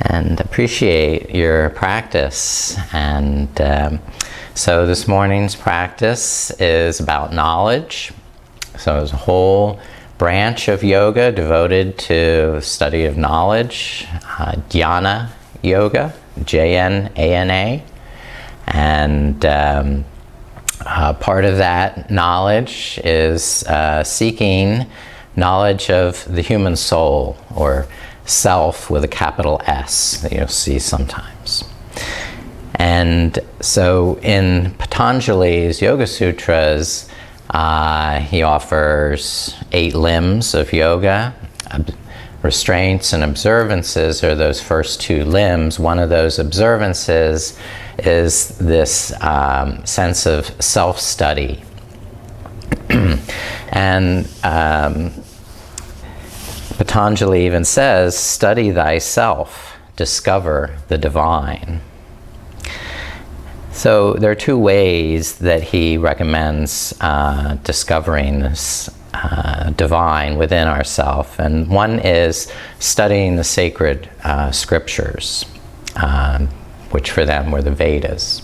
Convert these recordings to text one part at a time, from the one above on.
and appreciate your practice. And so this morning's practice is about knowledge. So there's a whole branch of yoga devoted to the study of knowledge, Jnana Yoga, J-N-A-N-A. And part of that knowledge is seeking knowledge of the human soul, or self with a capital S, that you'll see sometimes. And so in Patanjali's Yoga Sutras, he offers 8 limbs of yoga. Restraints and observances are those first 2 limbs. One of those observances is this sense of self-study. And Patanjali even says, study thyself, discover the divine. So there are 2 ways that he recommends discovering this divine within ourselves. And one is studying the sacred scriptures, which for them were the Vedas.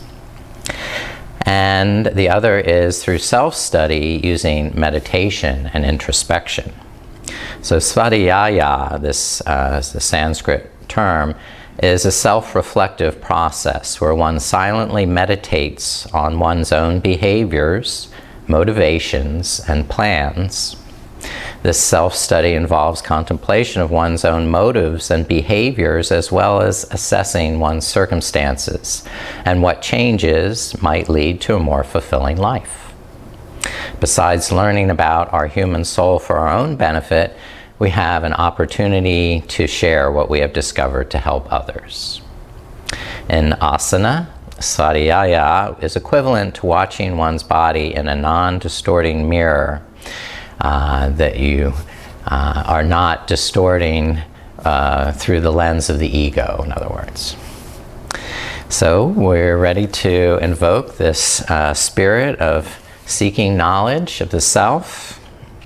And the other is through self-study using meditation and introspection. So Svādhyāya, this is the Sanskrit term, is a self-reflective process where one silently meditates on one's own behaviors, motivations, and plans. This self-study involves contemplation of one's own motives and behaviors, as well as assessing one's circumstances and what changes might lead to a more fulfilling life. Besides learning about our human soul for our own benefit, we have an opportunity to share what we have discovered to help others. In asana, Svādhyāya is equivalent to watching one's body in a non-distorting mirror, that you are not distorting through the lens of the ego, in other words. So we're ready to invoke this spirit of seeking knowledge of the self,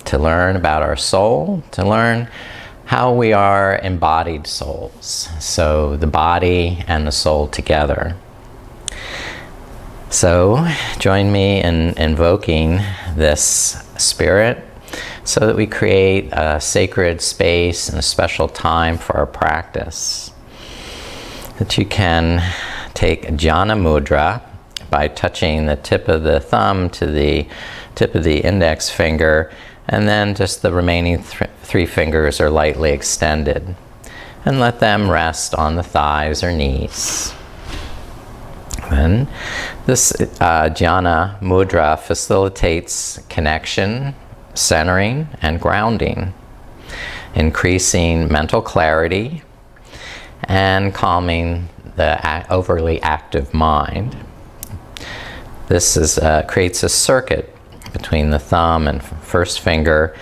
to learn about our soul, to learn how we are embodied souls. So the body and the soul together. So join me in invoking this spirit so that we create a sacred space and a special time for our practice. That you can take Jana Mudra by touching the tip of the thumb to the tip of the index finger, and then just the remaining 3 fingers are lightly extended. And let them rest on the thighs or knees. Then this Jana Mudra facilitates connection, centering, and grounding, increasing mental clarity and calming the overly active mind. This creates a circuit between the thumb and first finger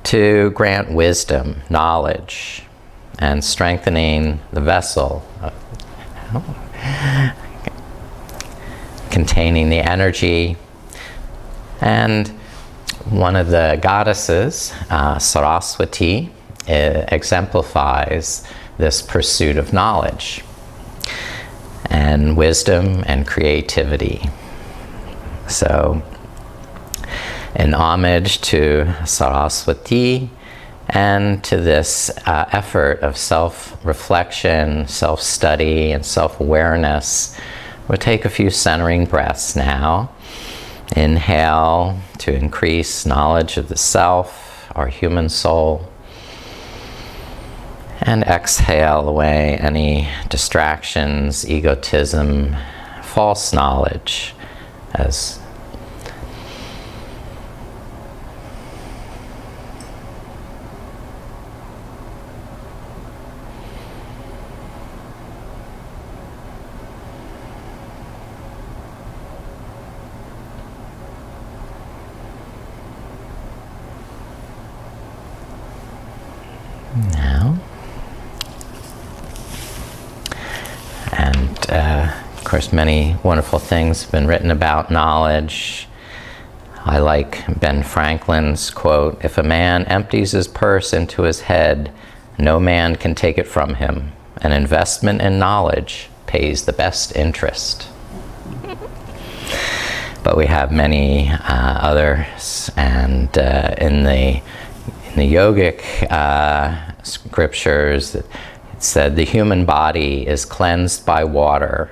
to grant wisdom, knowledge, and strengthening the vessel, containing the energy. And one of the goddesses, Saraswati, exemplifies this pursuit of knowledge and wisdom and creativity. So in homage to Saraswati and to this effort of self-reflection, self-study, and self-awareness, we'll take a few centering breaths now. Inhale to increase knowledge of the self, our human soul. And exhale away any distractions, egotism, false knowledge, as now. And of course, many wonderful things have been written about knowledge. I like Ben Franklin's quote, "If a man empties his purse into his head, no man can take it from him, an investment in knowledge pays the best interest. But we have many others, and in the yogic scriptures, it said the human body is cleansed by water,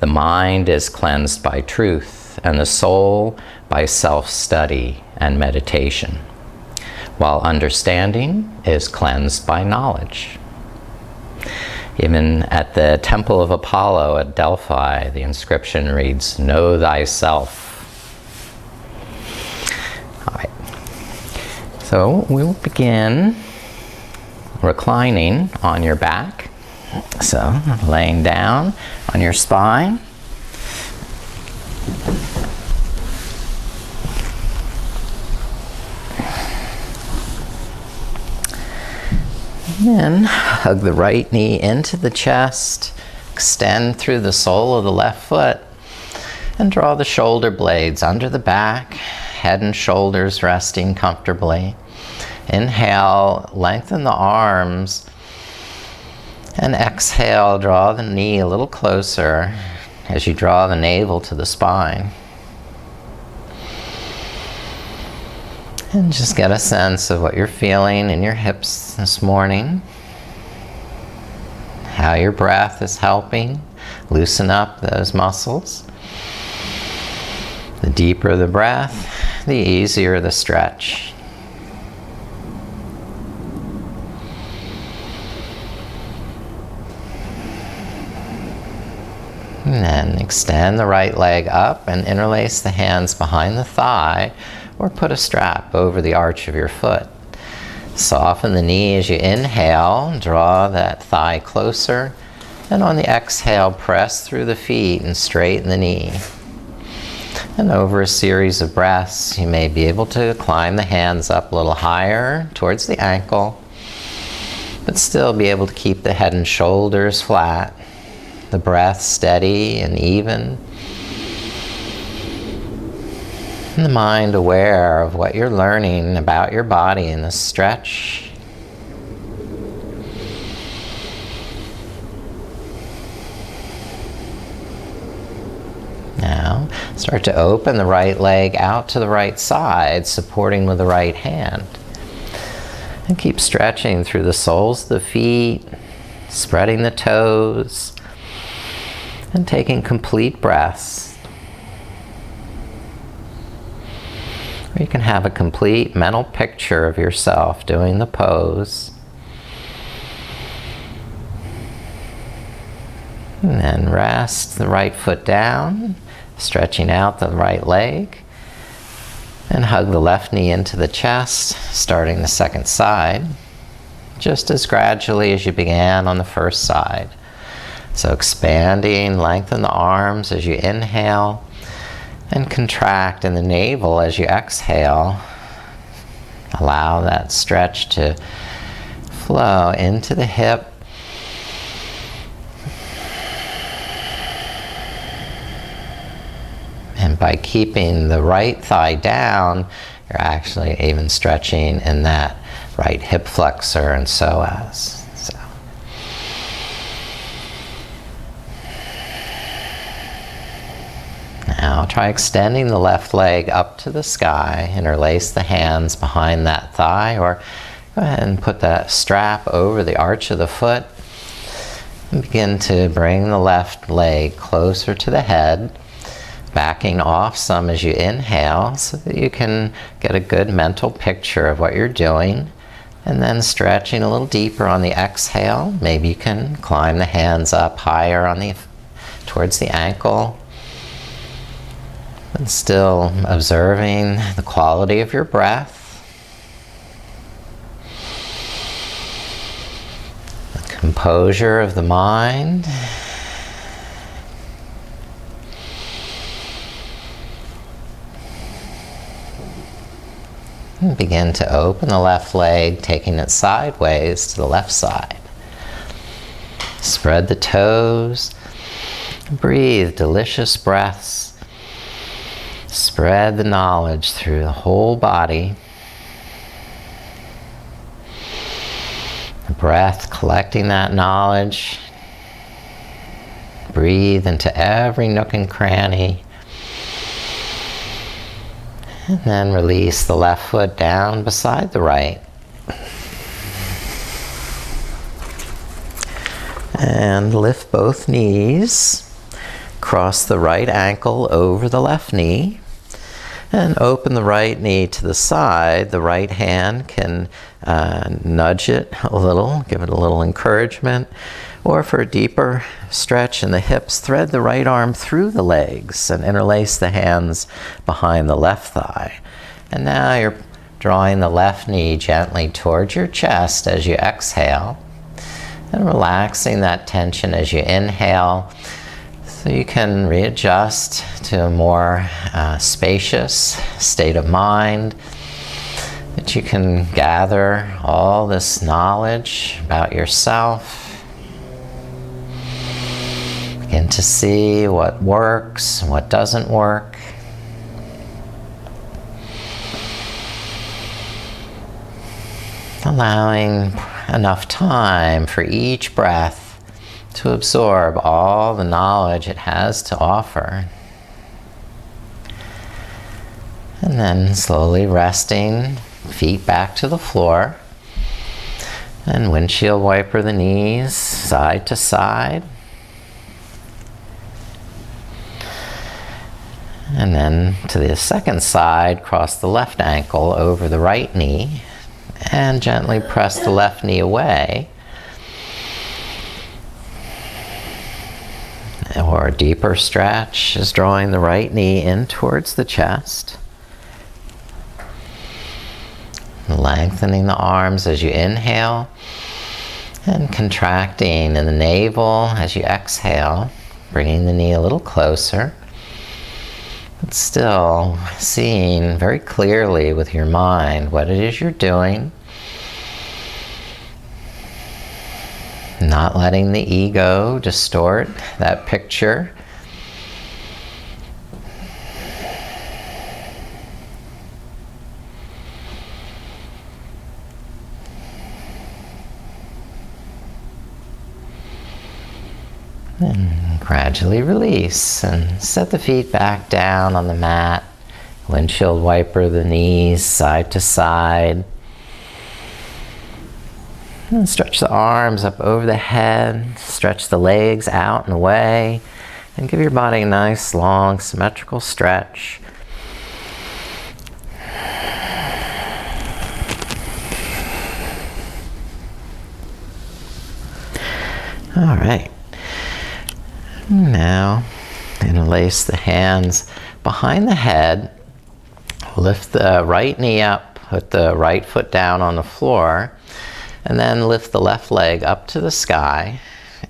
the mind is cleansed by truth, and the soul by self-study and meditation, while understanding is cleansed by knowledge. Even at the Temple of Apollo at Delphi, the inscription reads, "Know thyself." All right. So we'll begin reclining on your back. So laying down on your spine. Then hug the right knee into the chest, extend through the sole of the left foot, and draw the shoulder blades under the back, head and shoulders resting comfortably. Inhale, lengthen the arms, and exhale, draw the knee a little closer as you draw the navel to the spine. And just get a sense of what you're feeling in your hips this morning. How your breath is helping loosen up those muscles. The deeper the breath, the easier the stretch. And then extend the right leg up and interlace the hands behind the thigh, or put a strap over the arch of your foot. Soften the knee as you inhale, draw that thigh closer, and on the exhale, press through the feet and straighten the knee. And over a series of breaths, you may be able to climb the hands up a little higher towards the ankle, but still be able to keep the head and shoulders flat, the breath steady and even, and the mind aware of what you're learning about your body in the stretch. Now, start to open the right leg out to the right side, supporting with the right hand. And keep stretching through the soles of the feet, spreading the toes, and taking complete breaths. You can have a complete mental picture of yourself doing the pose. And then rest the right foot down, stretching out the right leg. And hug the left knee into the chest, starting the second side, just as gradually as you began on the first side. So expanding, lengthen the arms as you inhale, and contract in the navel as you exhale. Allow that stretch to flow into the hip. And by keeping the right thigh down, you're actually even stretching in that right hip flexor and psoas. Now try extending the left leg up to the sky, interlace the hands behind that thigh, or go ahead and put that strap over the arch of the foot. And begin to bring the left leg closer to the head, backing off some as you inhale so that you can get a good mental picture of what you're doing. And then stretching a little deeper on the exhale. Maybe you can climb the hands up higher on towards the ankle. And still observing the quality of your breath, the composure of the mind, and begin to open the left leg, taking it sideways to the left side. Spread the toes, breathe delicious breaths. Spread the knowledge through the whole body. breath collecting that knowledge. Breathe into every nook and cranny. And then release the left foot down beside the right. And lift both knees. Cross the right ankle over the left knee. And open the right knee to the side. The right hand can nudge it a little, give it a little encouragement. Or for a deeper stretch in the hips, thread the right arm through the legs and interlace the hands behind the left thigh. And now you're drawing the left knee gently towards your chest as you exhale. And relaxing that tension as you inhale, so you can readjust to a more spacious state of mind, that you can gather all this knowledge about yourself. Begin to see what works and what doesn't work. Allowing enough time for each breath to absorb all the knowledge it has to offer. And then slowly resting, feet back to the floor. And windshield wiper the knees side to side. And then to the second side, cross the left ankle over the right knee and gently press the left knee away. Or a deeper stretch is drawing the right knee in towards the chest. Lengthening the arms as you inhale and contracting in the navel as you exhale, bringing the knee a little closer. But still seeing very clearly with your mind what it is you're doing. Not letting the ego distort that picture. And gradually release and set the feet back down on the mat. Windshield wiper the knees side to side. And stretch the arms up over the head. Stretch the legs out and away. And give your body a nice, long, symmetrical stretch. All right. Now, interlace the hands behind the head. Lift the right knee up. Put the right foot down on the floor. And then lift the left leg up to the sky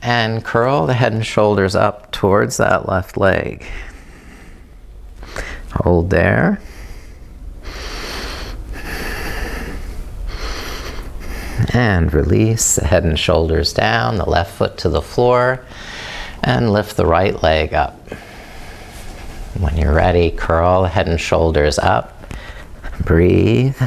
and curl the head and shoulders up towards that left leg. Hold there. And release the head and shoulders down, the left foot to the floor, and lift the right leg up. When you're ready, curl the head and shoulders up. Breathe.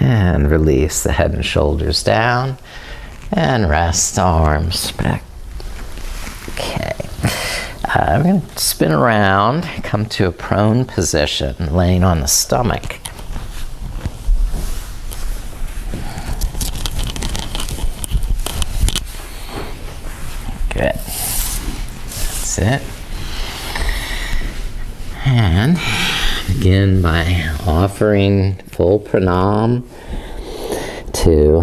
And release the head and shoulders down. And rest arms back. Okay. I'm going to spin around, come to a prone position, laying on the stomach. Good. That's it. And begin by offering full pranam to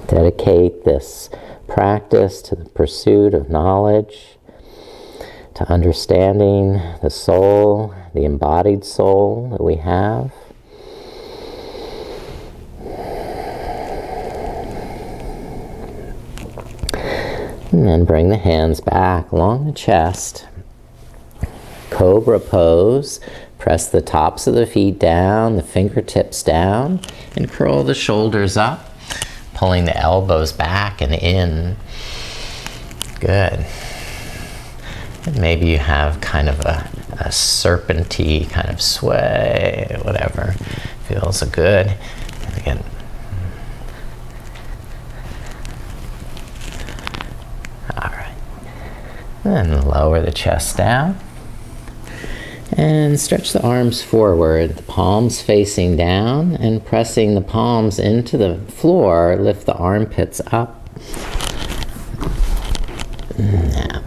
dedicate this practice to the pursuit of knowledge, to understanding the soul, the embodied soul that we have. And then bring the hands back along the chest. Cobra Pose. Press the tops of the feet down, the fingertips down, and curl the shoulders up, pulling the elbows back and in. Good. And maybe you have kind of a a serpentine kind of sway, whatever feels good. And again, all right. Then lower the chest down. And stretch the arms forward, the palms facing down, and pressing the palms into the floor, lift the armpits up. Now,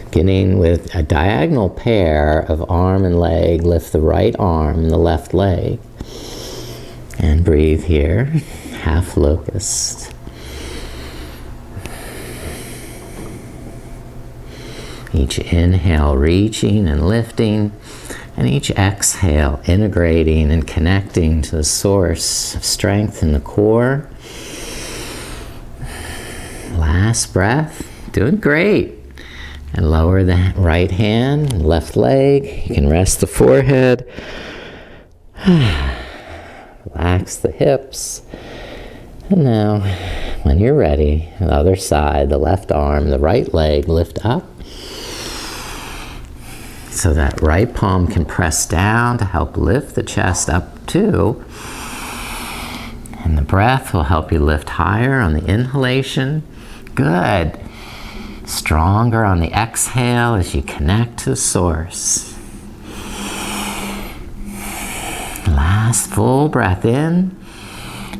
beginning with a diagonal pair of arm and leg, lift the right arm and the left leg. And breathe here, half locust. Each inhale reaching and lifting, and each exhale integrating and connecting to the source of strength in the core. Last breath, doing great. And lower the right hand, left leg. You can rest the forehead. Relax the hips. And now, when you're ready, the other side, the left arm, the right leg, lift up. So that right palm can press down to help lift the chest up too. And the breath will help you lift higher on the inhalation. Good. Stronger on the exhale as you connect to the source. Last full breath in.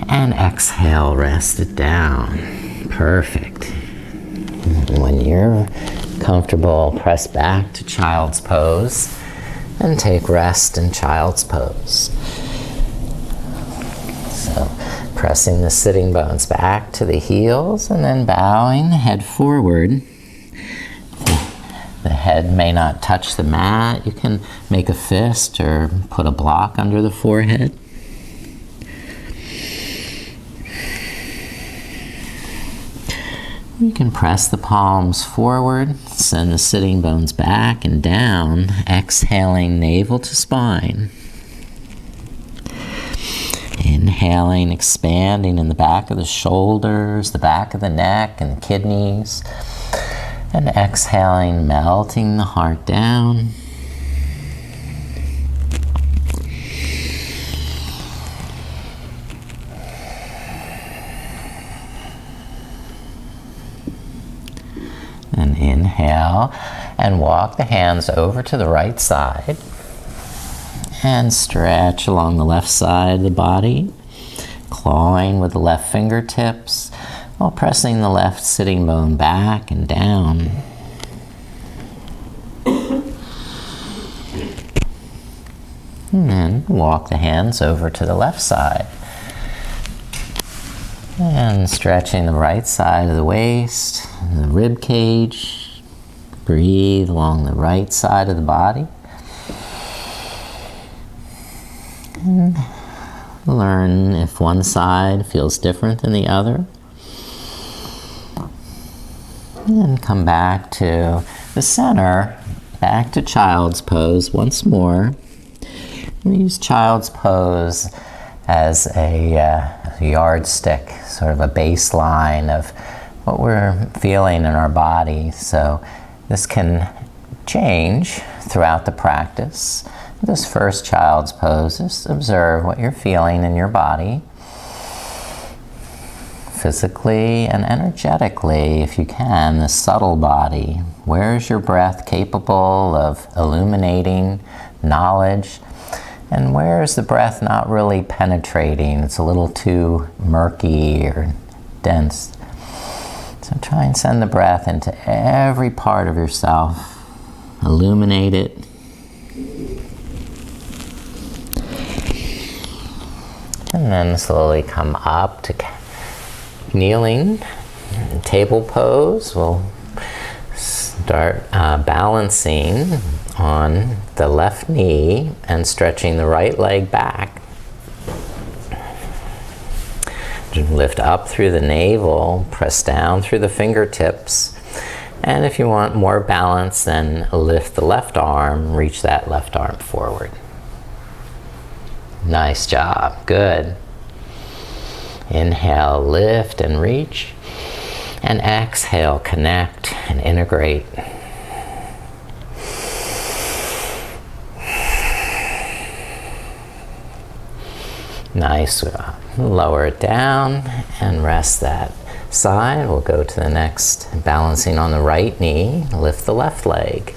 And exhale, rest it down. Perfect. When you're comfortable, press back to child's pose and take rest in child's pose. So pressing the sitting bones back to the heels and then bowing the head forward. The head may not touch the mat. You can make a fist or put a block under the forehead. You can press the palms forward, send the sitting bones back and down, exhaling navel to spine. Inhaling, expanding in the back of the shoulders, the back of the neck and the kidneys. And exhaling, melting the heart down. And inhale, and walk the hands over to the right side. And stretch along the left side of the body, clawing with the left fingertips, while pressing the left sitting bone back and down. And then walk the hands over to the left side. And stretching the right side of the waist, the rib cage. Breathe along the right side of the body. And learn if one side feels different than the other. And come back to the center, back to child's pose once more. We use child's pose as a yardstick, sort of a baseline of what we're feeling in our body. So this can change throughout the practice. This first child's pose, just observe what you're feeling in your body, physically and energetically, if you can, the subtle body. Where is your breath capable of illuminating knowledge? And where is the breath not really penetrating? It's a little too murky or dense. So try and send the breath into every part of yourself. Illuminate it. And then slowly come up to kneeling, table pose. We'll start balancing on the left knee and stretching the right leg back. Lift up through the navel, press down through the fingertips. And if you want more balance, then lift the left arm, reach that left arm forward. Nice job, good. Inhale, lift and reach. And exhale, connect and integrate. Nice. Lower it down and rest that side. We'll go to the next, balancing on the right knee. Lift the left leg.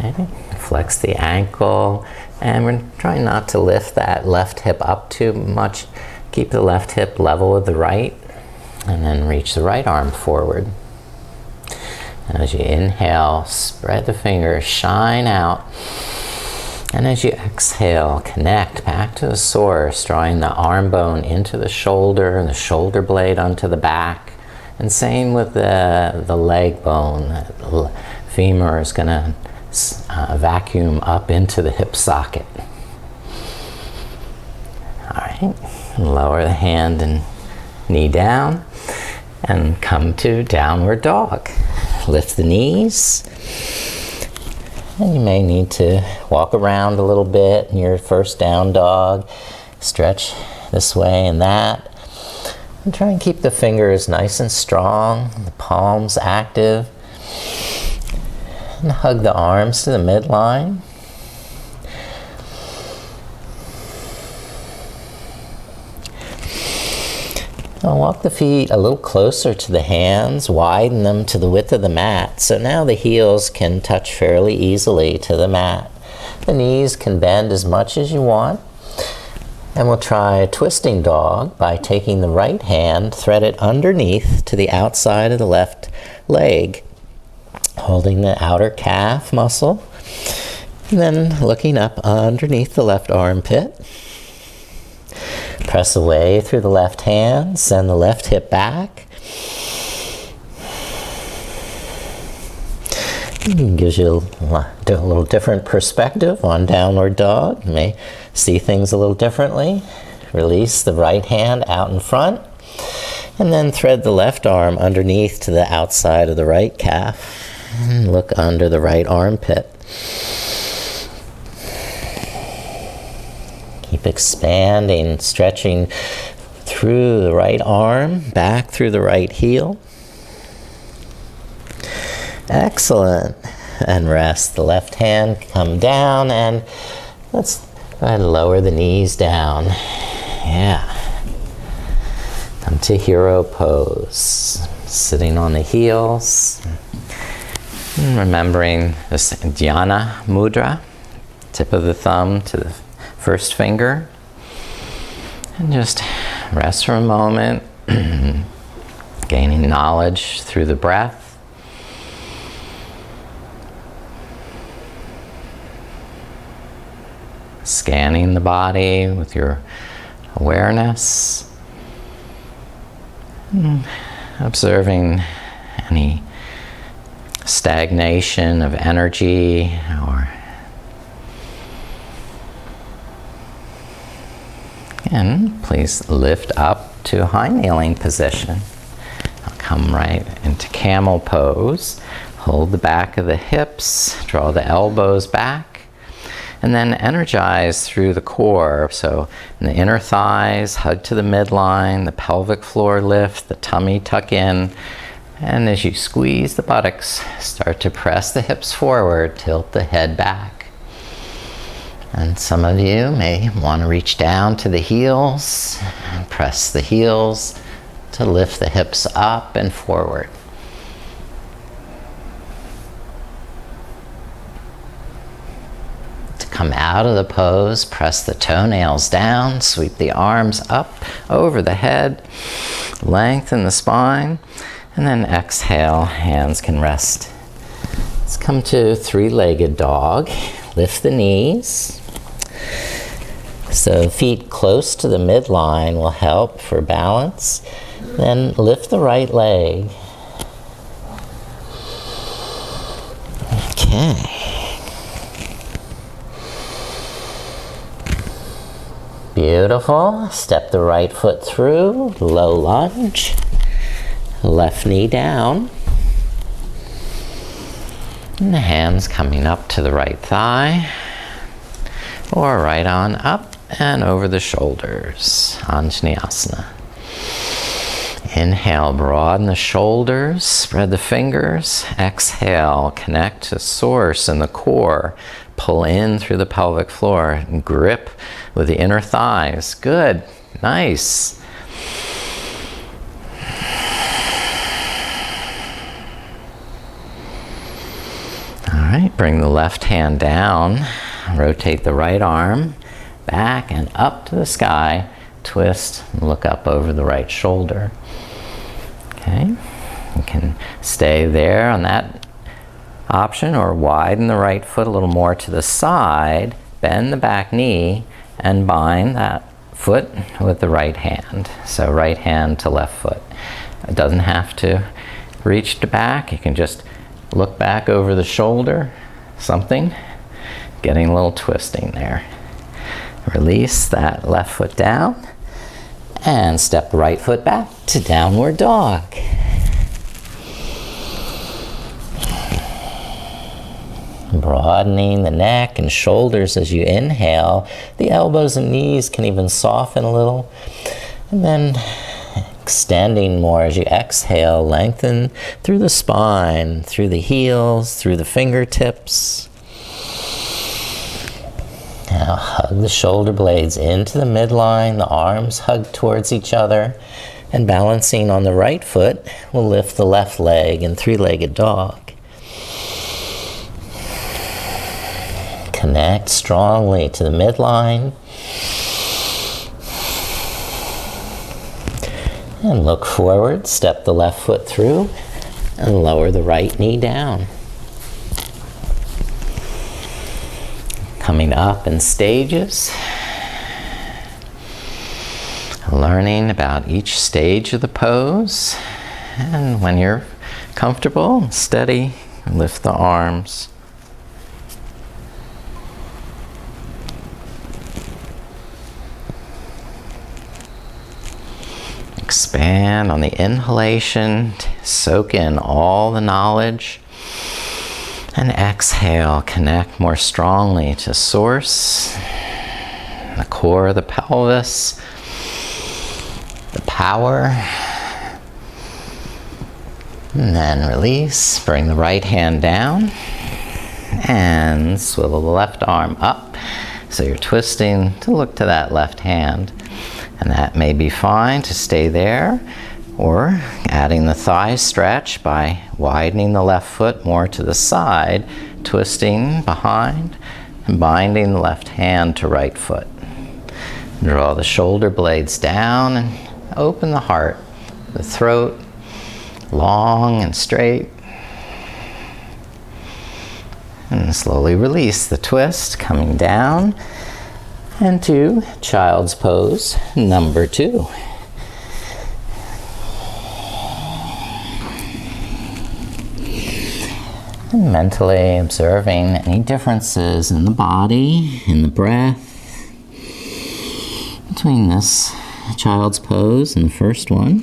Okay. Flex the ankle, and we're trying not to lift that left hip up too much. Keep the left hip level with the right, and then reach the right arm forward. And as you inhale, spread the fingers, shine out. And as you exhale, connect back to the source, drawing the arm bone into the shoulder and the shoulder blade onto the back. And same with the leg bone. The femur is going to vacuum up into the hip socket. All right, lower the hand and knee down and come to downward dog. Lift the knees. And you may need to walk around a little bit in your first down dog. Stretch this way and that. And try and keep the fingers nice and strong, the palms active. And hug the arms to the midline. Now walk the feet a little closer to the hands, widen them to the width of the mat. So now the heels can touch fairly easily to the mat. The knees can bend as much as you want. And we'll try a twisting dog by taking the right hand, thread it underneath to the outside of the left leg, holding the outer calf muscle, and then looking up underneath the left armpit. Press away through the left hand, send the left hip back. It gives you a little different perspective on downward dog. You may see things a little differently. Release the right hand out in front, and then thread the left arm underneath to the outside of the right calf. And look under the right armpit. Keep expanding, stretching through the right arm, back through the right heel. Excellent. And rest. The left hand come down, and let's go ahead and lower the knees down. Yeah. Come to Hero Pose. Sitting on the heels. And remembering this Jana Mudra, tip of the thumb to the first finger, and just rest for a moment, gaining knowledge through the breath. Scanning the body with your awareness, observing any stagnation of energy or and please lift up to high kneeling position. I'll come right into Camel Pose. Hold the back of the hips, draw the elbows back, and then energize through the core. So in the inner thighs, hug to the midline, the pelvic floor lift, the tummy tuck in, and as you squeeze the buttocks, start to press the hips forward, tilt the head back. And some of you may want to reach down to the heels and press the heels to lift the hips up and forward. To come out of the pose, press the toenails down, sweep the arms up over the head, lengthen the spine, and then exhale, hands can rest. Let's come to three-legged dog. Lift the knees. So feet close to the midline will help for balance. Then lift the right leg. Okay. Beautiful. Step the right foot through, low lunge. Left knee down. And the hands coming up to the right thigh. Or right on up and over the shoulders. Anjaneyasana. Inhale, broaden the shoulders, spread the fingers. Exhale, connect to source in the core. pull in through the pelvic floor and grip with the inner thighs. Good. Nice. All right, bring the left hand down. Rotate the right arm back and up to the sky. Twist and look up over the right shoulder. Okay, you can stay there on that option or widen the right foot a little more to the side, bend the back knee, and bind that foot with the right hand. So right hand to left foot. It doesn't have to reach to back. You can just look back over the shoulder, something, getting a little twisting there. Release that left foot down and step the right foot back to downward dog. Broadening the neck and shoulders as you inhale. The elbows and knees can even soften a little. And then extending more as you exhale. Lengthen through the spine, through the heels, through the fingertips. Now hug the shoulder blades into the midline. The arms hug towards each other. And balancing on the right foot, we'll lift the left leg in three-legged dog. Connect strongly to the midline. And look forward, step the left foot through, and lower the right knee down. Coming up in stages. Learning about each stage of the pose. And when you're comfortable, steady, lift the arms. Expand on the inhalation, soak in all the knowledge, and exhale, connect more strongly to source, the core of the pelvis, the power, and then release, bring the right hand down, and swivel the left arm up, so you're twisting to look to that left hand. And that may be fine to stay there, or adding the thigh stretch by widening the left foot more to the side, twisting behind, and binding the left hand to right foot. Draw the shoulder blades down and open the heart, the throat, long and straight. And slowly release the twist, coming down. And to Child's Pose, number 2. And mentally observing any differences in the body, in the breath, between this Child's Pose and the first one.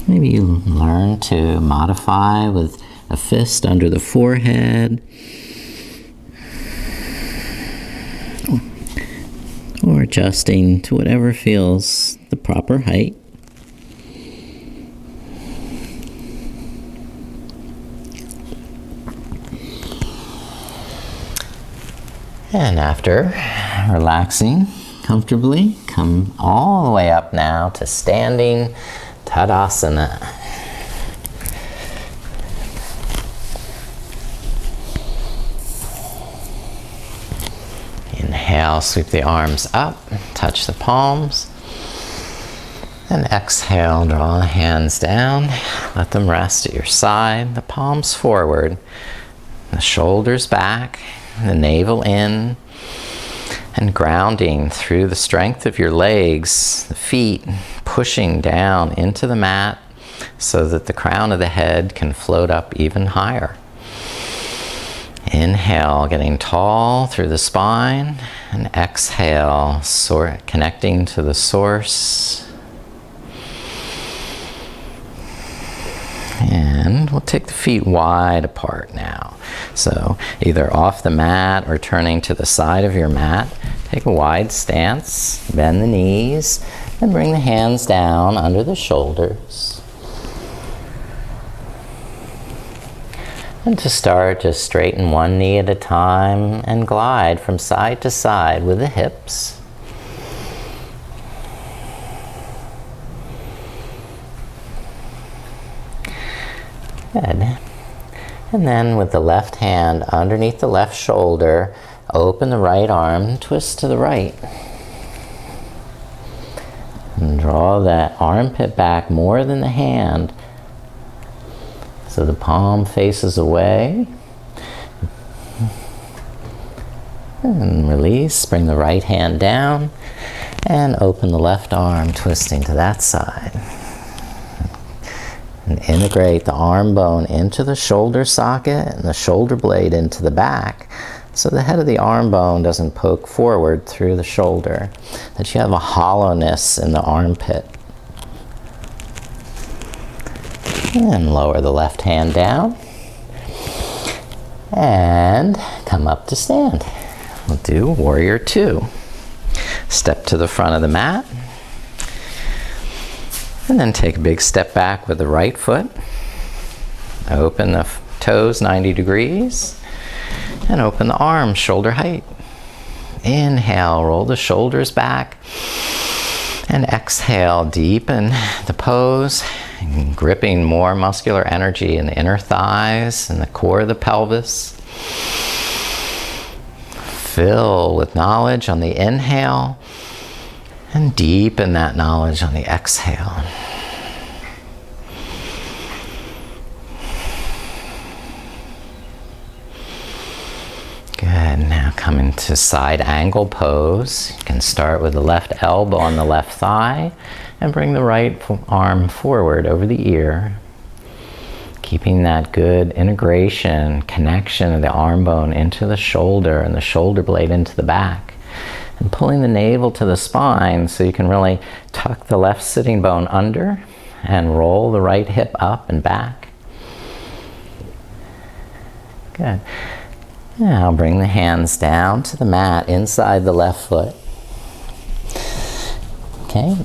Maybe you learn to modify with a fist under the forehead, or adjusting to whatever feels the proper height. And after relaxing comfortably, come all the way up now to standing Tadasana. Inhale, sweep the arms up, touch the palms. And exhale, draw the hands down. Let them rest at your side, the palms forward, the shoulders back, the navel in, and grounding through the strength of your legs, the feet pushing down into the mat so that the crown of the head can float up even higher. Inhale, getting tall through the spine, and exhale, connecting to the source. And we'll take the feet wide apart now. So either off the mat or turning to the side of your mat. Take a wide stance, bend the knees, and bring the hands down under the shoulders. And to start, just straighten one knee at a time and glide from side to side with the hips. Good. And then with the left hand underneath the left shoulder, open the right arm, twist to the right. And draw that armpit back more than the hand, so the palm faces away. And release, bring the right hand down, and open the left arm, twisting to that side. And integrate the arm bone into the shoulder socket and the shoulder blade into the back, so the head of the arm bone doesn't poke forward through the shoulder, that you have a hollowness in the armpit. And lower the left hand down. And come up to stand. We'll do Warrior Two. Step to the front of the mat. And then take a big step back with the right foot. Open the toes 90 degrees. And open the arms shoulder height. Inhale, roll the shoulders back. And exhale, deepen the pose. And gripping more muscular energy in the inner thighs and the core of the pelvis. Fill with knowledge on the inhale. And deepen that knowledge on the exhale. Good. Now come into side angle pose. You can start with the left elbow on the left thigh and bring the right arm forward over the ear. Keeping that good integration, connection of the arm bone into the shoulder and the shoulder blade into the back. And pulling the navel to the spine so you can really tuck the left sitting bone under and roll the right hip up and back. Good. Now bring the hands down to the mat inside the left foot. Okay.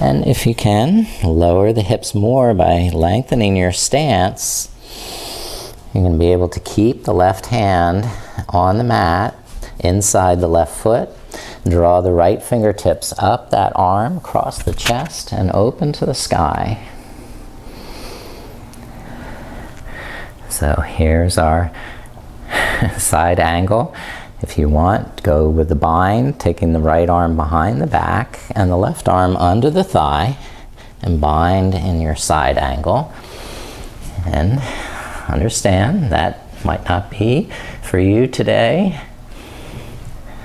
And if you can, lower the hips more by lengthening your stance. You're going to be able to keep the left hand on the mat inside the left foot. Draw the right fingertips up that arm, across the chest, and open to the sky. So here's our side angle. If you want, go with the bind, taking the right arm behind the back and the left arm under the thigh, and bind in your side angle. And understand that might not be for you today.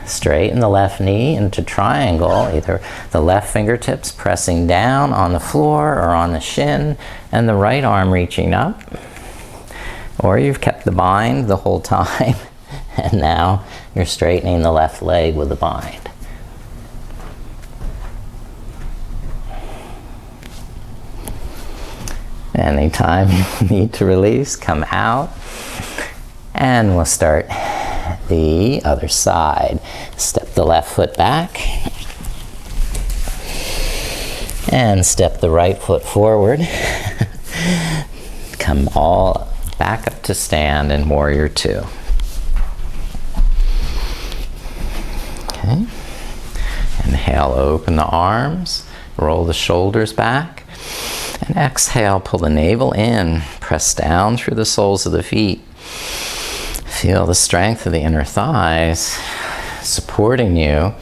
Straighten the left knee into triangle, either the left fingertips pressing down on the floor or on the shin, and the right arm reaching up. Or you've kept the bind the whole time, and now you're straightening the left leg with the bind. Anytime you need to release, come out, and we'll start the other side. Step the left foot back and step the right foot forward. Come all back up to stand in Warrior Two. Okay. Inhale, open the arms, roll the shoulders back, and exhale, pull the navel in, press down through the soles of the feet. Feel the strength of the inner thighs supporting you.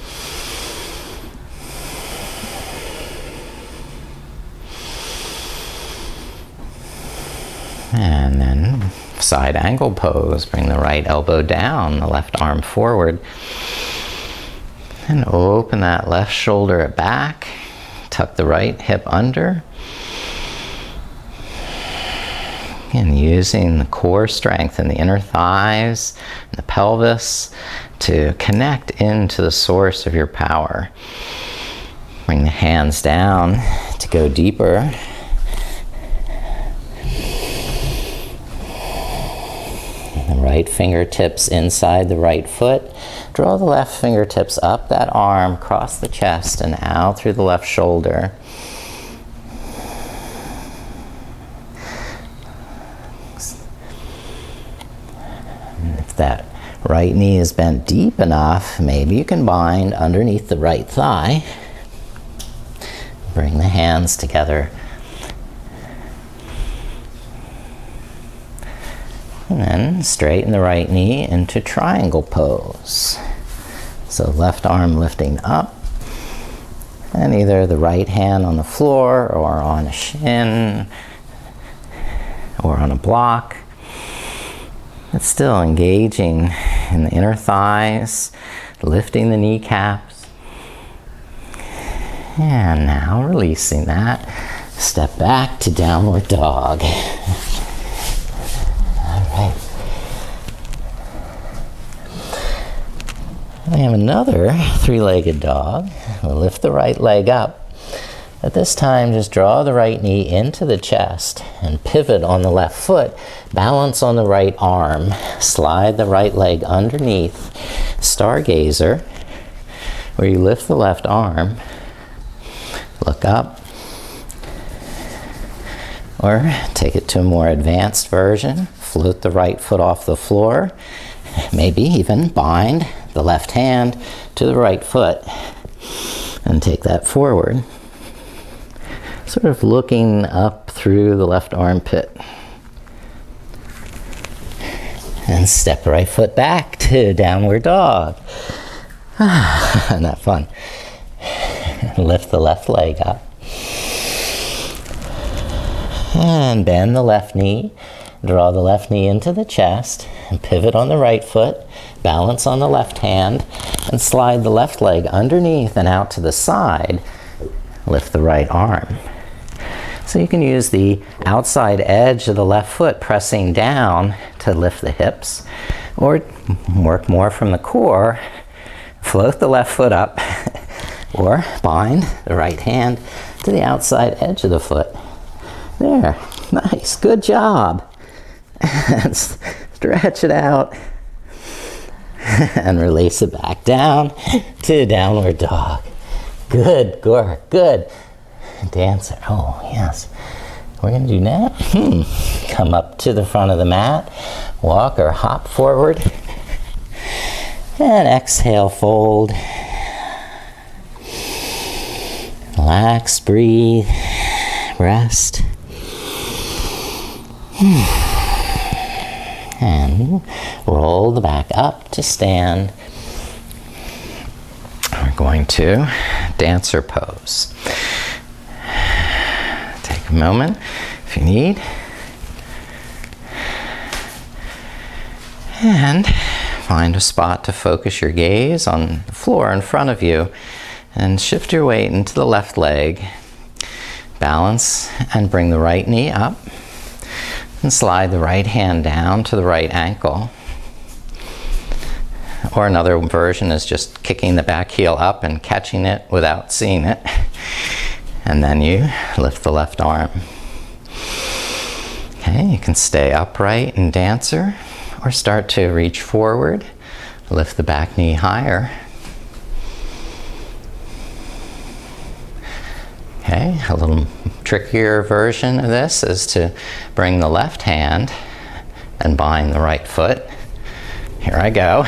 And then side angle pose. Bring the right elbow down, the left arm forward. And open that left shoulder back. Tuck the right hip under. And using the core strength in the inner thighs and the pelvis to connect into the source of your power. Bring the hands down to go deeper. The right fingertips inside the right foot. Draw the left fingertips up that arm, across the chest, and out through the left shoulder. If that right knee is bent deep enough, maybe you can bind underneath the right thigh. Bring the hands together. And then straighten the right knee into triangle pose. So left arm lifting up, and either the right hand on the floor or on a shin or on a block. It's still engaging in the inner thighs, lifting the kneecaps. And now releasing that, step back to downward dog. We have another three-legged dog. We'll lift the right leg up. At this time, just draw the right knee into the chest and pivot on the left foot. Balance on the right arm. Slide the right leg underneath. Stargazer, where you lift the left arm. Look up. Or take it to a more advanced version. Float the right foot off the floor. Maybe even bind the left hand to the right foot and take that forward, sort of looking up through the left armpit. And step the right foot back to downward dog. Isn't that fun? Lift the left leg up. And bend the left knee. Draw the left knee into the chest and pivot on the right foot. Balance on the left hand and slide the left leg underneath and out to the side. Lift the right arm. So you can use the outside edge of the left foot pressing down to lift the hips, or work more from the core. Float the left foot up or bind the right hand to the outside edge of the foot. There, nice, good job. Stretch it out and release it back down to downward dog. Good, good. Dancer, oh yes. We're gonna do that. Come up to the front of the mat, walk or hop forward, and exhale, fold. Relax, breathe, rest. And roll the back up to stand. We're going to dancer pose. Take a moment if you need. And find a spot to focus your gaze on the floor in front of you and shift your weight into the left leg. Balance and bring the right knee up. And slide the right hand down to the right ankle. Or another version is just kicking the back heel up and catching it without seeing it. And then you lift the left arm. Okay, you can stay upright in dancer or start to reach forward. Lift the back knee higher. Okay, a little trickier version of this is to bring the left hand and bind the right foot. Here I go.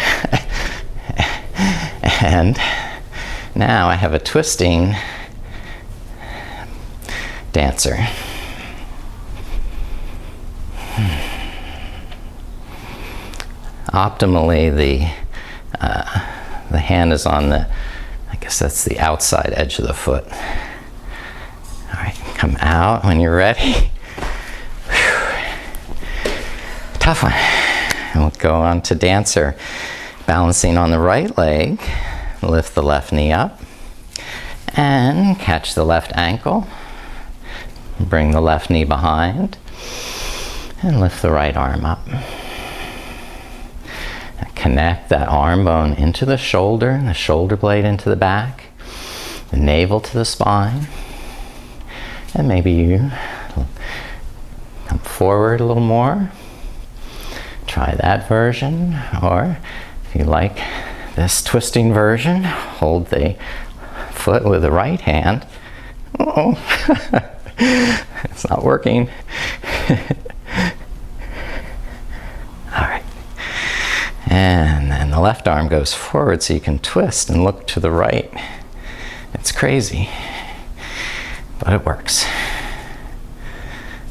And now I have a twisting dancer. Optimally, the hand is on the, I guess that's the outside edge of the foot. All right, come out when you're ready. Tough one. And we'll go on to dancer. Balancing on the right leg, lift the left knee up and catch the left ankle. Bring the left knee behind and lift the right arm up. And connect that arm bone into the shoulder blade into the back, the navel to the spine. And maybe you come forward a little more. Try that version, or if you like this twisting version, hold the foot with the right hand. Uh-oh. It's not working. All right. And then the left arm goes forward so you can twist and look to the right. It's crazy, but it works.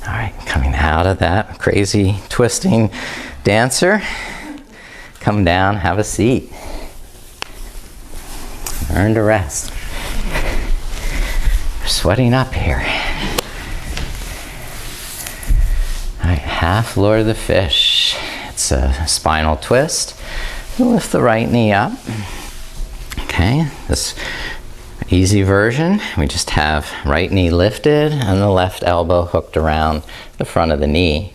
All right, coming out of that crazy twisting dancer, come down, have a seat. Learn to rest. We're sweating up here. All right, half Lord of the Fish. It's a spinal twist. Lift the right knee up. Okay, this easy version, we just have right knee lifted and the left elbow hooked around the front of the knee.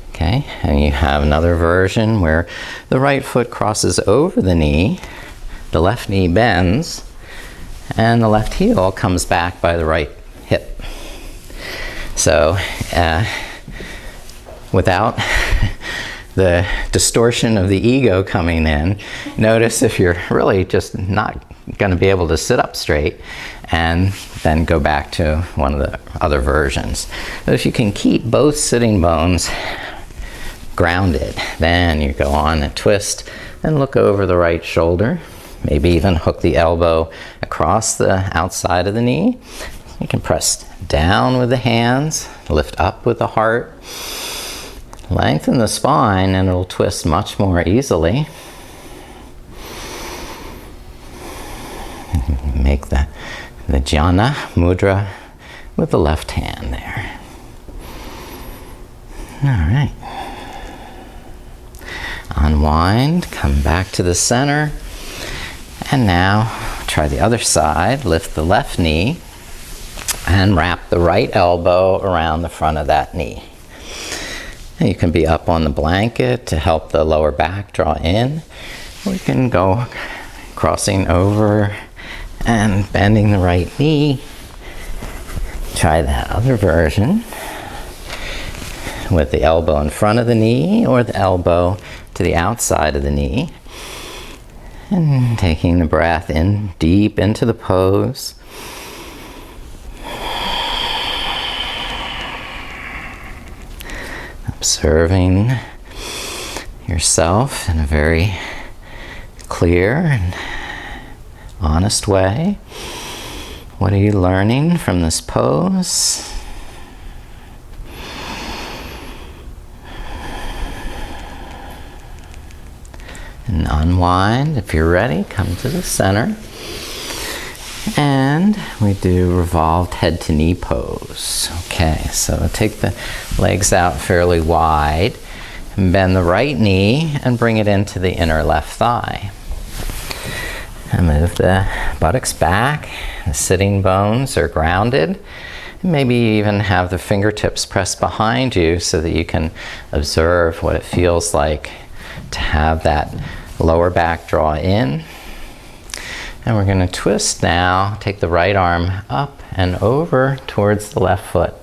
Okay, and you have another version where the right foot crosses over the knee, the left knee bends, and the left heel comes back by the right hip. So, without the distortion of the ego coming in, notice if you're really just not going to be able to sit up straight, and then go back to one of the other versions. But if you can keep both sitting bones grounded, then you go on and twist and look over the right shoulder. Maybe even hook the elbow across the outside of the knee. You can press down with the hands, lift up with the heart. Lengthen the spine and it'll twist much more easily. Make the Jana Mudra with the left hand there. All right. Unwind, come back to the center. And now try the other side. Lift the left knee and wrap the right elbow around the front of that knee. And you can be up on the blanket to help the lower back draw in. Or you can go crossing over and bending the right knee. Try that other version with the elbow in front of the knee or the elbow to the outside of the knee. And taking the breath in deep into the pose. Observing yourself in a very clear and honest way. What are you learning from this pose? And unwind. If you're ready, come to the center. And we do revolved head to knee pose. Okay, so take the legs out fairly wide. And bend the right knee and bring it into the inner left thigh. And move the buttocks back. The sitting bones are grounded. And maybe even have the fingertips pressed behind you so that you can observe what it feels like to have that lower back draw in. And we're going to twist now. Take the right arm up and over towards the left foot.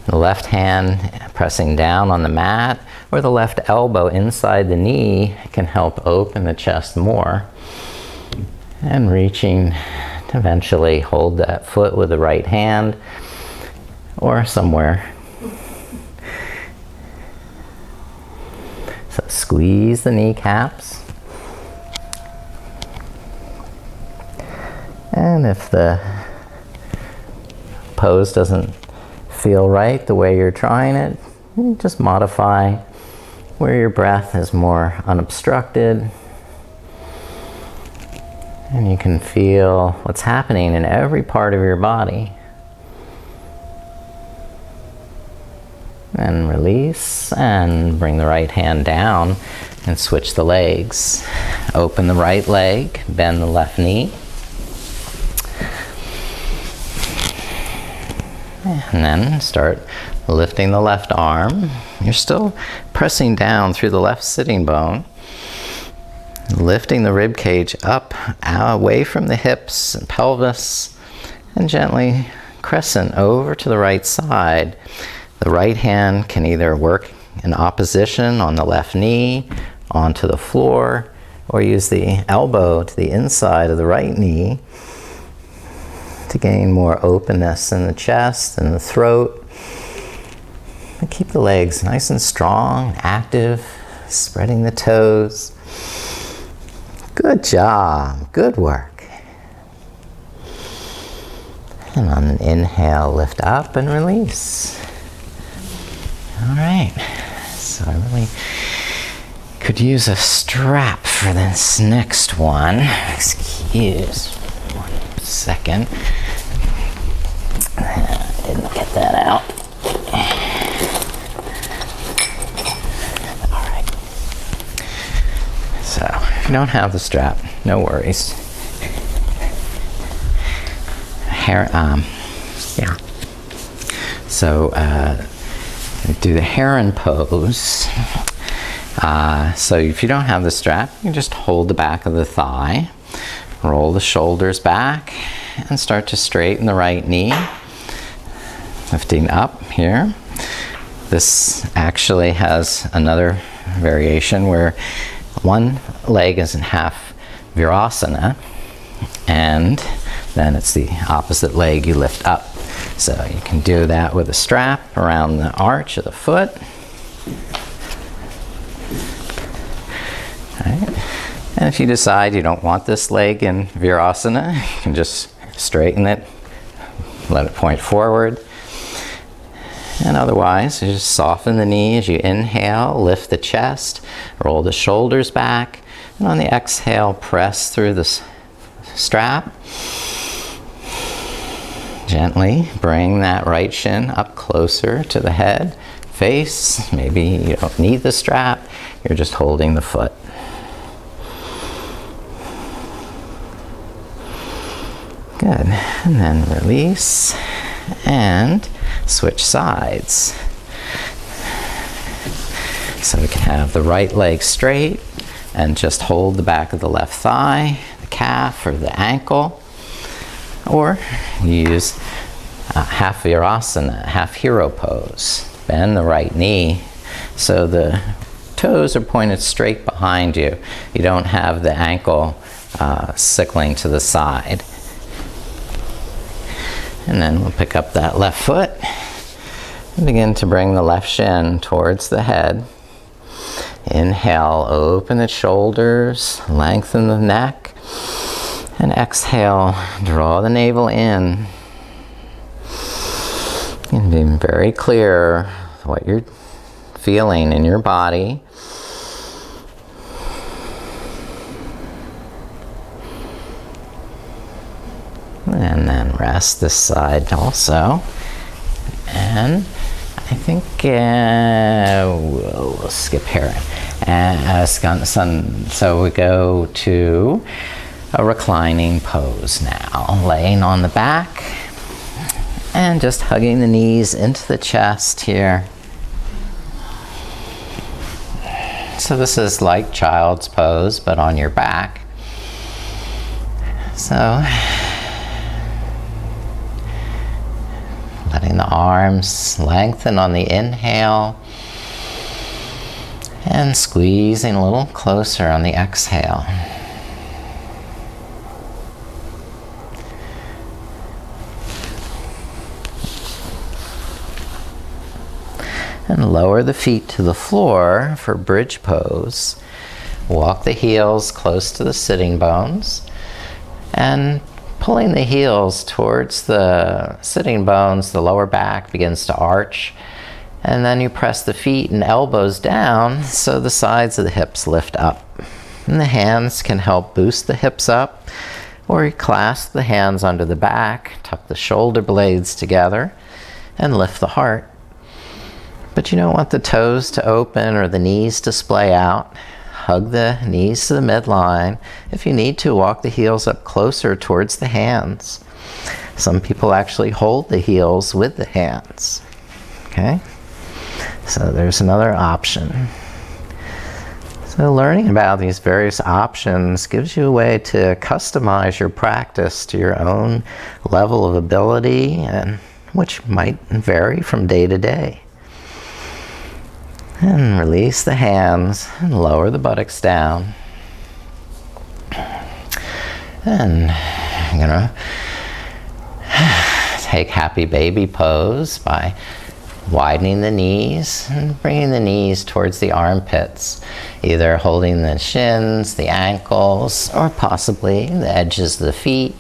The left hand pressing down on the mat, or the left elbow inside the knee can help open the chest more. And reaching to eventually hold that foot with the right hand or somewhere. So squeeze the kneecaps. And if the pose doesn't feel right the way you're trying it, just modify where your breath is more unobstructed. And you can feel what's happening in every part of your body. And release, and bring the right hand down and switch the legs. Open the right leg, bend the left knee. And then start lifting the left arm. You're still pressing down through the left sitting bone. Lifting the rib cage up, away from the hips and pelvis, and gently crescent over to the right side. The right hand can either work in opposition on the left knee, onto the floor, or use the elbow to the inside of the right knee to gain more openness in the chest and the throat. And keep the legs nice and strong, active, spreading the toes. Good job. Good work. And on an inhale, lift up and release. All right. So I really could use a strap for this next one. Excuse 1 second. I didn't get that out. All right. So if you don't have the strap, no worries. Yeah. So do the Heron Pose. So if you don't have the strap, you can just hold the back of the thigh, roll the shoulders back, and start to straighten the right knee, lifting up here. This actually has another variation where one leg is in half virasana, and then it's the opposite leg you lift up. So you can do that with a strap around the arch of the foot. Right. And if you decide you don't want this leg in virasana, you can just straighten it, let it point forward. And otherwise, you just soften the knee as you inhale, lift the chest, roll the shoulders back, and on the exhale, press through the strap. Gently bring that right shin up closer to the head, face. Maybe you don't need the strap, you're just holding the foot. Good. And then release and switch sides. So we can have the right leg straight and just hold the back of the left thigh, the calf, or the ankle. Or you use half virasana, half hero pose. Bend the right knee so the toes are pointed straight behind you. You don't have the ankle sickling to the side. And then we'll pick up that left foot and begin to bring the left shin towards the head. Inhale, open the shoulders, lengthen the neck. And exhale, draw the navel in. And be very clear what you're feeling in your body. And then rest this side also. And I think we'll skip Heron. So we go to a reclining pose now, laying on the back and just hugging the knees into the chest here. So this is like child's pose, but on your back. So letting the arms lengthen on the inhale and squeezing a little closer on the exhale. And lower the feet to the floor for bridge pose. Walk the heels close to the sitting bones and pulling the heels towards the sitting bones, the lower back begins to arch. And then you press the feet and elbows down so the sides of the hips lift up. And the hands can help boost the hips up, or you clasp the hands under the back, tuck the shoulder blades together, and lift the heart. But you don't want the toes to open or the knees to splay out. Hug the knees to the midline. If you need to, walk the heels up closer towards the hands. Some people actually hold the heels with the hands. Okay? So there's another option. So learning about these various options gives you a way to customize your practice to your own level of ability, and which might vary from day to day. And release the hands and lower the buttocks down. And I'm gonna take happy baby pose by widening the knees and bringing the knees towards the armpits, either holding the shins, the ankles, or possibly the edges of the feet.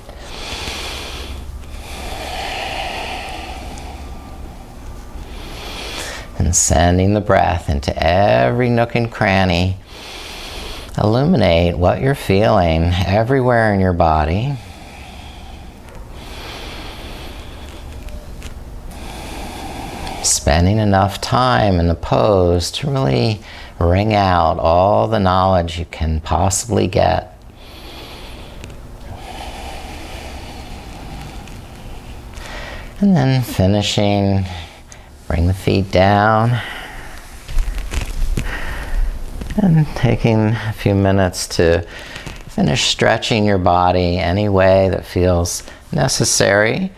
And sending the breath into every nook and cranny. Illuminate what you're feeling everywhere in your body. Spending enough time in the pose to really wring out all the knowledge you can possibly get. And then finishing, bring the feet down. And taking a few minutes to finish stretching your body any way that feels necessary.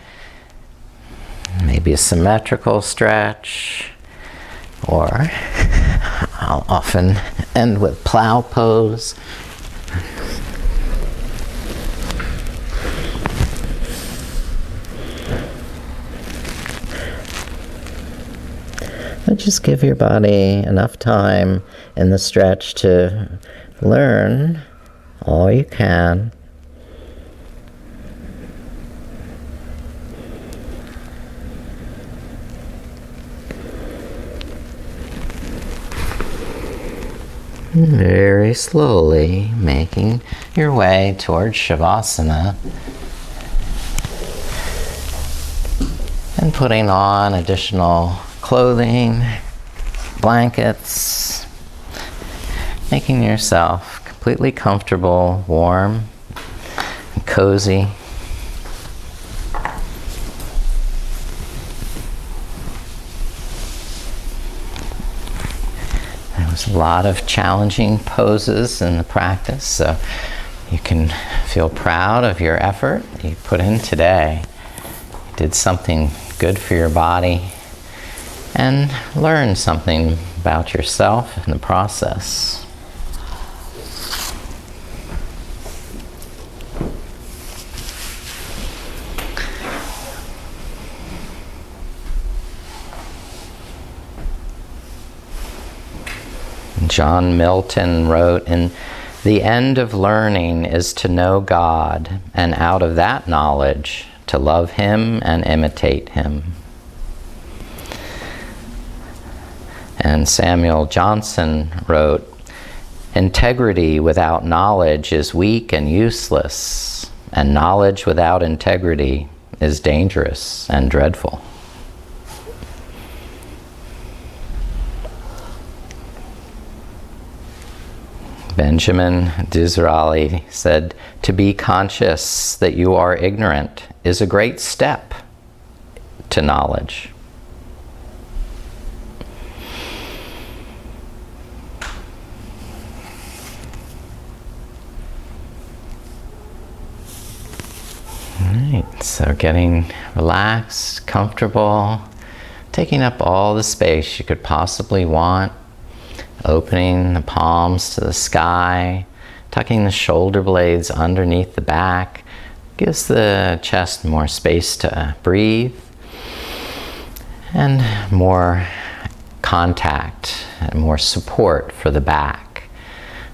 Maybe a symmetrical stretch, or I'll often end with plow pose. But just give your body enough time in the stretch to learn all you can. Very slowly making your way towards Shavasana and putting on additional clothing, blankets, making yourself completely comfortable, warm, and cozy. There's a lot of challenging poses in the practice, so you can feel proud of your effort you put in today. You did something good for your body and learn something about yourself in the process. John Milton wrote, "In the end of learning is to know God, and out of that knowledge to love Him and imitate Him." And Samuel Johnson wrote, "Integrity without knowledge is weak and useless, and knowledge without integrity is dangerous and dreadful." Benjamin Disraeli said, "To be conscious that you are ignorant is a great step to knowledge." Alright, so getting relaxed, comfortable, taking up all the space you could possibly want. Opening the palms to the sky, tucking the shoulder blades underneath the back, gives the chest more space to breathe and more contact and more support for the back.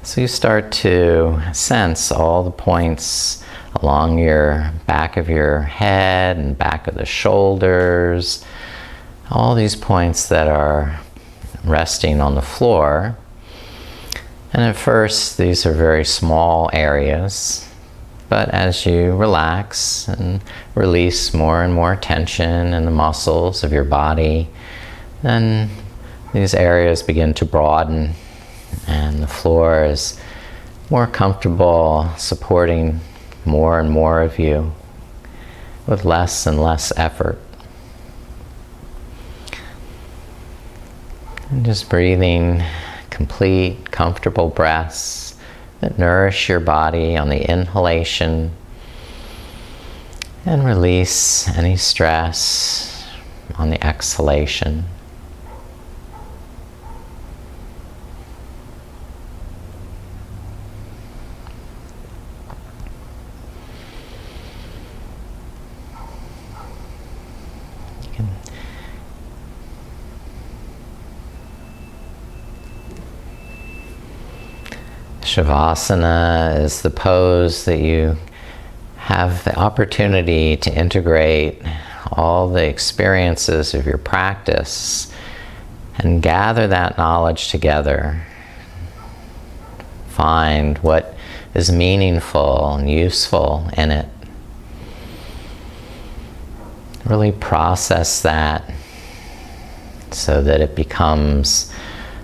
So you start to sense all the points along your back of your head and back of the shoulders, all these points that are resting on the floor. And at first these are very small areas, but as you relax and release more and more tension in the muscles of your body, then these areas begin to broaden and the floor is more comfortable, supporting more and more of you with less and less effort. And just breathing complete, comfortable breaths that nourish your body on the inhalation and release any stress on the exhalation. Shavasana is the pose that you have the opportunity to integrate all the experiences of your practice and gather that knowledge together. Find what is meaningful and useful in it. Really process that so that it becomes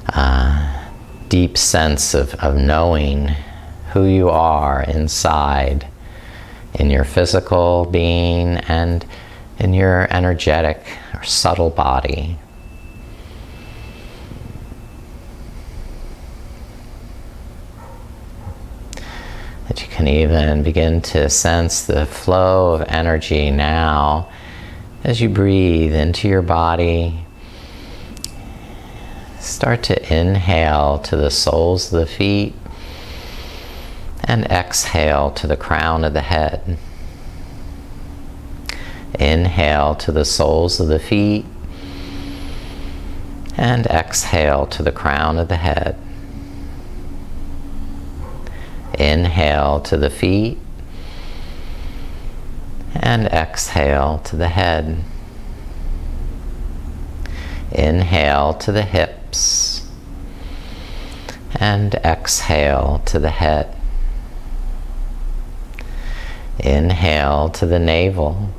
a deep sense of knowing who you are inside, in your physical being and in your energetic or subtle body. That you can even begin to sense the flow of energy now as you breathe into your body. Start to inhale to the soles of the feet and exhale to the crown of the head. Inhale to the soles of the feet and exhale to the crown of the head. Inhale to the feet and exhale to the head. Inhale to the hips and exhale to the head. Inhale to the navel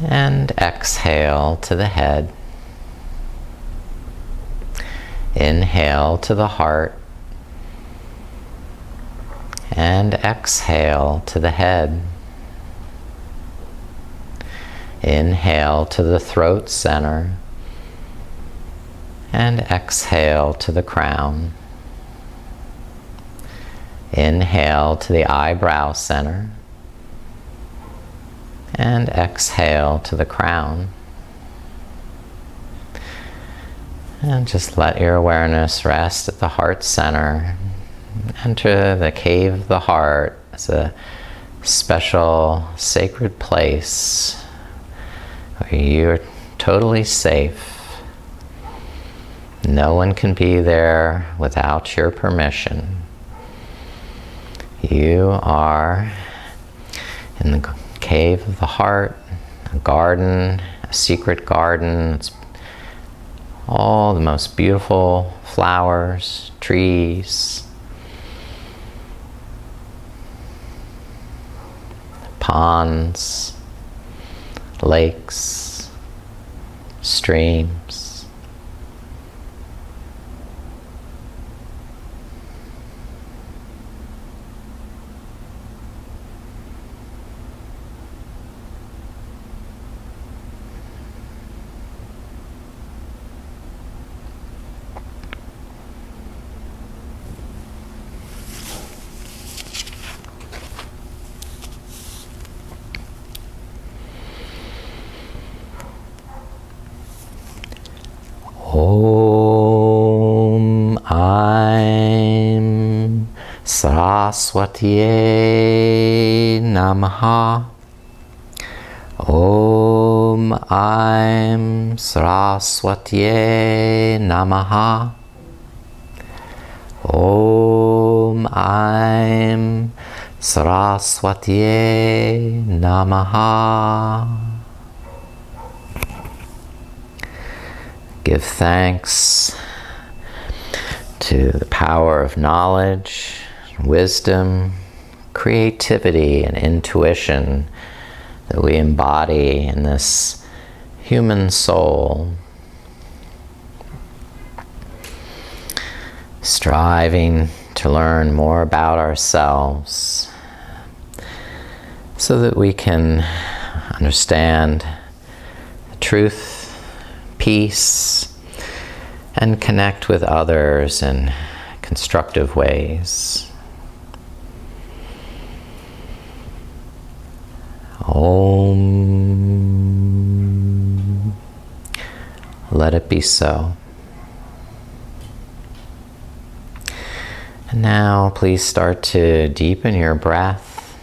and exhale to the head. Inhale to the heart and exhale to the head. Inhale to the throat center and exhale to the crown. Inhale to the eyebrow center and exhale to the crown. And just let your awareness rest at the heart center. Enter the cave of the heart as a special sacred place where you're totally safe. No one can be there without your permission. You are in the cave of the heart, a garden, a secret garden. It's all the most beautiful flowers, trees, ponds, lakes, streams. Om Aim Saraswatiye Namaha. Om Aim Saraswatiye Namaha. Om Aim Saraswatiye Namaha. Give thanks to the power of knowledge, wisdom, creativity, and intuition that we embody in this human soul, striving to learn more about ourselves so that we can understand the truth, peace, and connect with others in constructive ways. Om. Let it be so. And now please start to deepen your breath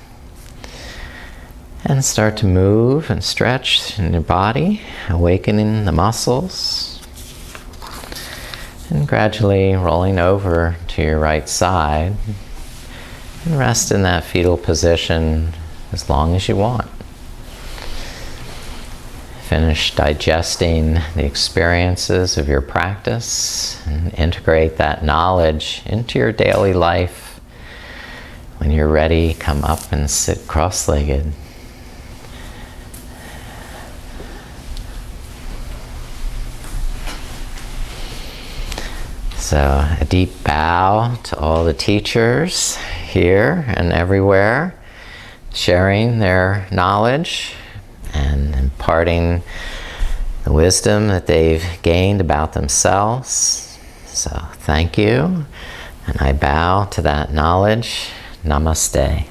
and start to move and stretch in your body, awakening the muscles. And gradually rolling over to your right side. And rest in that fetal position as long as you want. Finish digesting the experiences of your practice and integrate that knowledge into your daily life. When you're ready, come up and sit cross-legged. So a deep bow to all the teachers here and everywhere, sharing their knowledge and imparting the wisdom that they've gained about themselves. So thank you, and I bow to that knowledge. Namaste.